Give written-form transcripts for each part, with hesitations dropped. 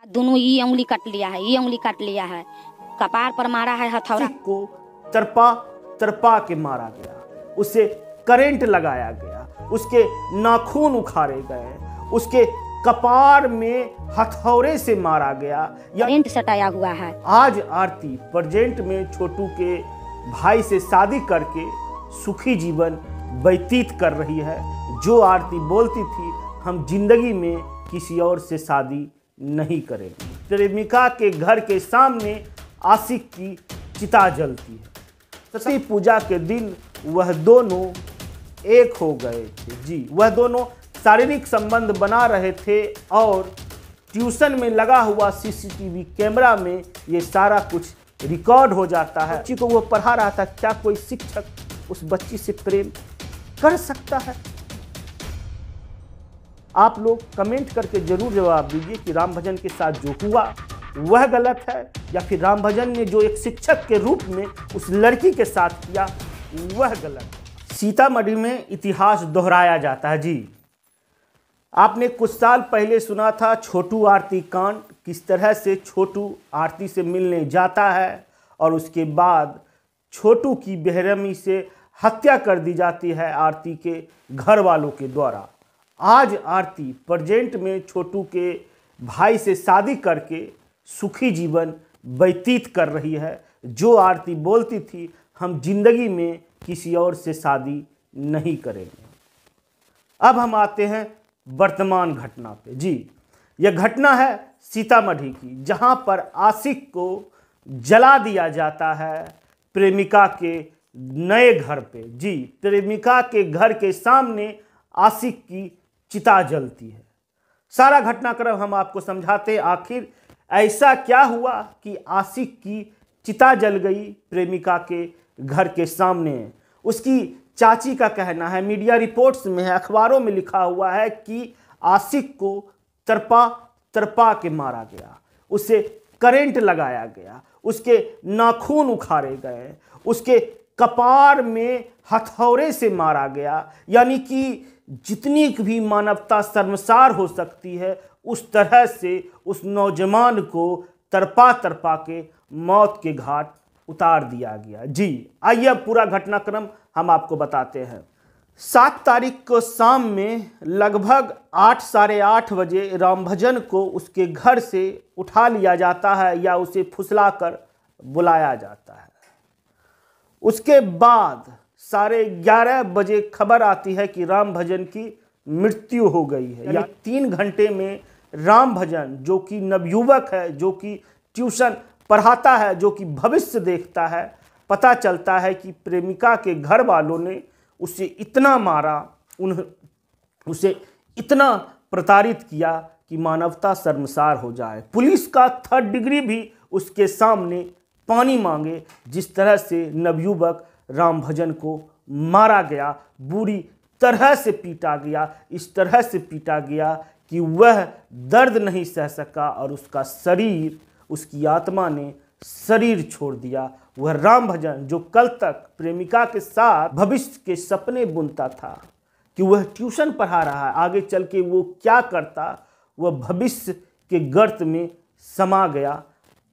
दोनों ये उंगली काट लिया है, ये उंगली काट लिया है, कपार पर मारा है हथौड़ा को तरपा तरपा के मारा गया, उसे करंट लगाया गया, उसके नाखून उखाड़े गए, उसके कपार में हथौड़े से मारा गया। करंट सटाया हुआ है। आज आरती प्रेजेंट में छोटू के भाई से शादी करके सुखी जीवन व्यतीत कर रही है। जो आरती बोलती थी, हम जिंदगी में किसी और से शादी नहीं करेंगे। प्रेमिका के घर के सामने आशिक की चिता जलती है। सरस्वती पूजा के दिन वह दोनों एक हो गए थे। जी, वह दोनों शारीरिक संबंध बना रहे थे और ट्यूशन में लगा हुआ सीसीटीवी कैमरा में ये सारा कुछ रिकॉर्ड हो जाता है। बच्ची को वो पढ़ा रहा था। क्या कोई शिक्षक उस बच्ची से प्रेम कर सकता है? आप लोग कमेंट करके जरूर जवाब दीजिए कि राम भजन के साथ जो हुआ वह गलत है या फिर राम भजन ने जो एक शिक्षक के रूप में उस लड़की के साथ किया वह गलत है। सीतामढ़ी में इतिहास दोहराया जाता है। जी, आपने कुछ साल पहले सुना था छोटू आरती कांड, किस तरह से छोटू आरती से मिलने जाता है और उसके बाद छोटू की बेरहमी से हत्या कर दी जाती है आरती के घर वालों के द्वारा। आज आरती प्रेजेंट में छोटू के भाई से शादी करके सुखी जीवन व्यतीत कर रही है। जो आरती बोलती थी, हम जिंदगी में किसी और से शादी नहीं करेंगे। अब हम आते हैं वर्तमान घटना पे। जी, यह घटना है सीतामढ़ी की, जहां पर आशिक को जला दिया जाता है प्रेमिका के नए घर पे। जी, प्रेमिका के घर के सामने आशिक की चिता जलती है। सारा घटनाक्रम हम आपको समझाते हैं। आखिर ऐसा क्या हुआ कि आशिक की चिता जल गई प्रेमिका के घर के सामने? उसकी चाची का कहना है, मीडिया रिपोर्ट्स में है, अखबारों में लिखा हुआ है कि आशिक को तरपा तरपा के मारा गया, उसे करंट लगाया गया, उसके नाखून उखाड़े गए, उसके कपार में हथौड़े से मारा गया। यानी कि जितनी भी मानवता शर्मसार हो सकती है उस तरह से उस नौजवान को तरपा तरपा के मौत के घाट उतार दिया गया। जी, आइए पूरा घटनाक्रम हम आपको बताते हैं। 7 तारीख को शाम में लगभग 8 साढ़े 8 बजे रामभजन को उसके घर से उठा लिया जाता है या उसे फुसलाकर बुलाया जाता है। उसके बाद 11:30 बजे खबर आती है कि राम भजन की मृत्यु हो गई है। या 3 घंटे में राम भजन, जो कि नवयुवक है, जो कि ट्यूशन पढ़ाता है, जो कि भविष्य देखता है, पता चलता है कि प्रेमिका के घर वालों ने उसे इतना मारा, उसे इतना प्रताड़ित किया कि मानवता शर्मसार हो जाए। पुलिस का 3rd डिग्री भी उसके सामने पानी मांगे। जिस तरह से नवयुवक राम भजन को मारा गया, बुरी तरह से पीटा गया, इस तरह से पीटा गया कि वह दर्द नहीं सह सका और उसका शरीर, उसकी आत्मा ने शरीर छोड़ दिया। वह राम भजन जो कल तक प्रेमिका के साथ भविष्य के सपने बुनता था कि वह ट्यूशन पढ़ा रहा है, आगे चल के वो क्या करता, वह भविष्य के गर्त में समा गया।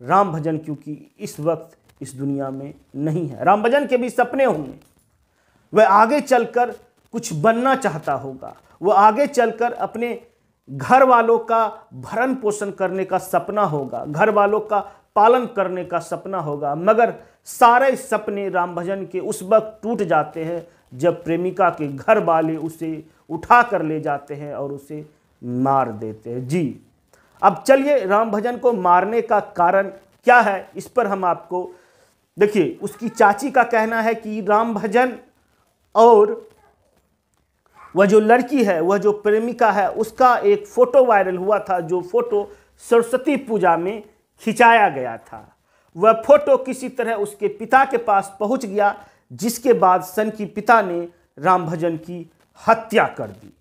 राम भजन क्योंकि इस वक्त इस दुनिया में नहीं है। राम भजन के भी सपने होंगे, वह आगे चलकर कुछ बनना चाहता होगा, वह आगे चलकर अपने घर वालों का भरण पोषण करने का सपना होगा, घर वालों का पालन करने का सपना होगा। मगर सारे सपने राम भजन के उस वक्त टूट जाते हैं जब प्रेमिका के घर वाले उसे उठा कर ले जाते हैं और उसे मार देते हैं। जी, अब चलिए राम भजन को मारने का कारण क्या है, इस पर हम आपको देखिए। उसकी चाची का कहना है कि राम भजन और वह जो लड़की है, वह जो प्रेमिका है, उसका एक फोटो वायरल हुआ था, जो फोटो सरस्वती पूजा में खिंचाया गया था। वह फोटो किसी तरह उसके पिता के पास पहुंच गया, जिसके बाद सन की पिता ने राम भजन की हत्या कर दी।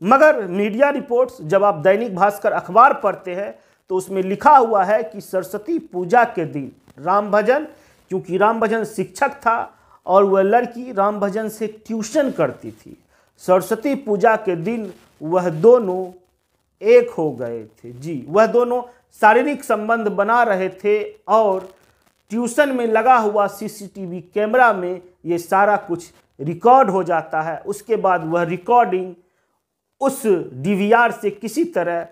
मगर मीडिया रिपोर्ट्स, जब आप दैनिक भास्कर अखबार पढ़ते हैं तो उसमें लिखा हुआ है कि सरस्वती पूजा के दिन राम भजन, क्योंकि राम भजन शिक्षक था और वह लड़की राम भजन से ट्यूशन करती थी, सरस्वती पूजा के दिन वह दोनों एक हो गए थे। जी, वह दोनों शारीरिक संबंध बना रहे थे और ट्यूशन में लगा हुआ सीसीटीवी कैमरा में ये सारा कुछ रिकॉर्ड हो जाता है। उसके बाद वह रिकॉर्डिंग उस डीवीआर से किसी तरह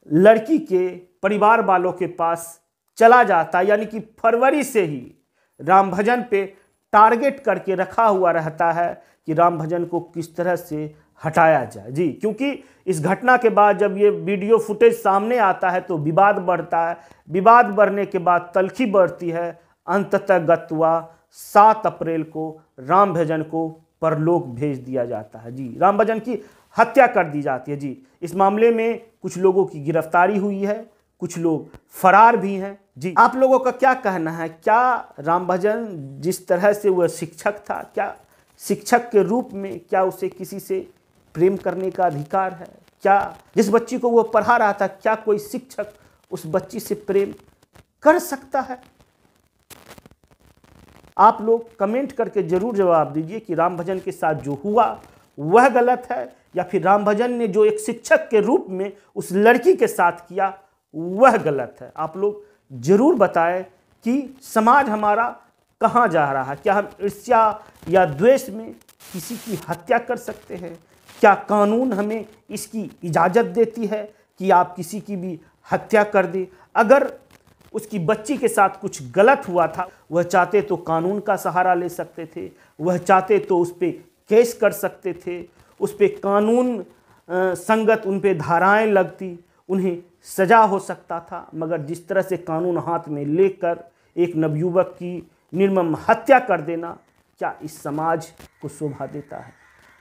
लड़की के परिवार वालों के पास चला जाता है, यानी कि फरवरी से ही रामभजन पे टारगेट करके रखा हुआ रहता है कि रामभजन को किस तरह से हटाया जाए। जी, क्योंकि इस घटना के बाद जब ये वीडियो फुटेज सामने आता है तो विवाद बढ़ता है। विवाद बढ़ने के बाद तल्खी बढ़ती है। अंततः गत्वा 7 अप्रैल को रामभजन को परलोक भेज दिया जाता है। जी, रामभजन की हत्या कर दी जाती है। जी, इस मामले में कुछ लोगों की गिरफ्तारी हुई है, कुछ लोग फरार भी हैं। जी, आप लोगों का क्या कहना है? क्या रामभजन जिस तरह से वह शिक्षक था, क्या शिक्षक के रूप में क्या उसे किसी से प्रेम करने का अधिकार है? क्या जिस बच्ची को वह पढ़ा रहा था, क्या कोई शिक्षक उस बच्ची से प्रेम कर सकता है? आप लोग कमेंट करके जरूर जवाब दीजिए कि रामभजन के साथ जो हुआ वह गलत है या फिर रामभजन ने जो एक शिक्षक के रूप में उस लड़की के साथ किया वह गलत है। आप लोग जरूर बताएं कि समाज हमारा कहाँ जा रहा है। क्या हम ईर्ष्या या द्वेष में किसी की हत्या कर सकते हैं? क्या कानून हमें इसकी इजाज़त देती है कि आप किसी की भी हत्या कर दें? अगर उसकी बच्ची के साथ कुछ गलत हुआ था, वह चाहते तो कानून का सहारा ले सकते थे, वह चाहते तो उस पर केस कर सकते थे, उस पर कानून संगत उन पे धाराएं लगती, उन्हें सजा हो सकता था। मगर जिस तरह से कानून हाथ में लेकर एक नवयुवक की निर्मम हत्या कर देना, क्या इस समाज को शोभा देता है?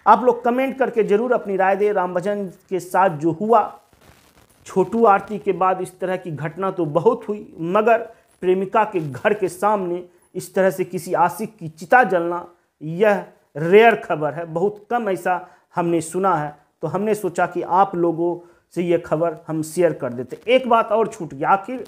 आप लोग कमेंट करके जरूर अपनी राय दें। रामभजन के साथ जो हुआ, छोटू आरती के बाद इस तरह की घटना तो बहुत हुई, मगर प्रेमिका के घर के सामने इस तरह से किसी आशिक की चिता जलना, यह रेयर खबर है। बहुत कम ऐसा हमने सुना है, तो हमने सोचा कि आप लोगों से यह खबर हम शेयर कर देते। एक बात और छूट गई, आखिर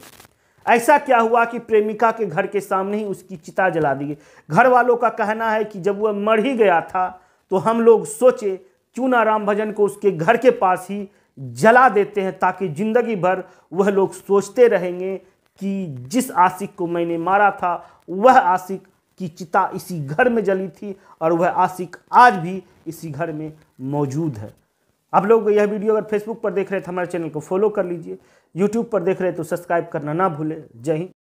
ऐसा क्या हुआ कि प्रेमिका के घर के सामने ही उसकी चिता जला दी गई? घर वालों का कहना है कि जब वह मर ही गया था तो हम लोग सोचे क्यों ना रामभजन को उसके घर के पास ही जला देते हैं, ताकि जिंदगी भर वह लोग सोचते रहेंगे कि जिस आशिक को मैंने मारा था वह आशिक की चिता इसी घर में जली थी और वह आशिक आज भी इसी घर में मौजूद है। आप लोग यह वीडियो अगर फेसबुक पर देख रहे हैं तो हमारे चैनल को फॉलो कर लीजिए, यूट्यूब पर देख रहे हैं तो सब्सक्राइब करना ना भूलें। जय हिंद।